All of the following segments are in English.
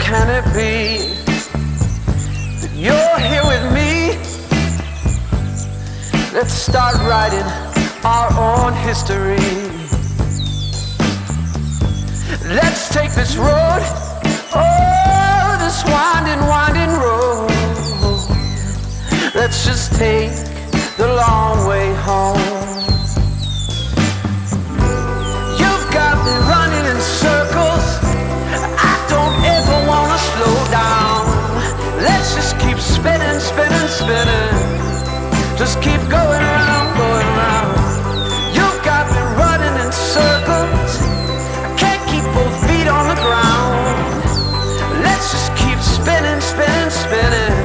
can it be that you're here with me? Let's start writing our own history. Let's take this road, oh, this winding, winding road. Let's just take the long way home. You've got me running in circles. I don't ever wanna slow down. Let's just keep spinning, spinning, spinning. Just keep going round, going round. You've got me running in circles. I can't keep both feet on the ground. Let's just keep spinning, spinning, spinning.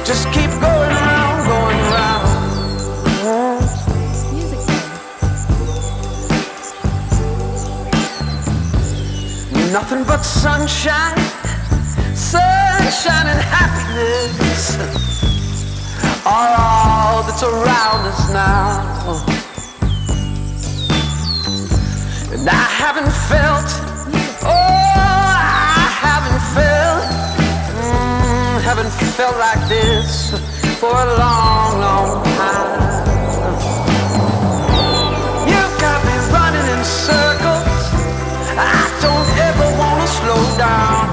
Just keep going round, going round. Nothing but sunshine, sunshine and happiness are all that's around us now. And I haven't felt, oh, I haven't felt like this for a long, long time. You've got me running in circles. I don't ever wanna slow down.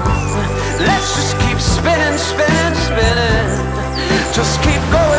Let's just keep spinning, spinning, spinning. Just keep going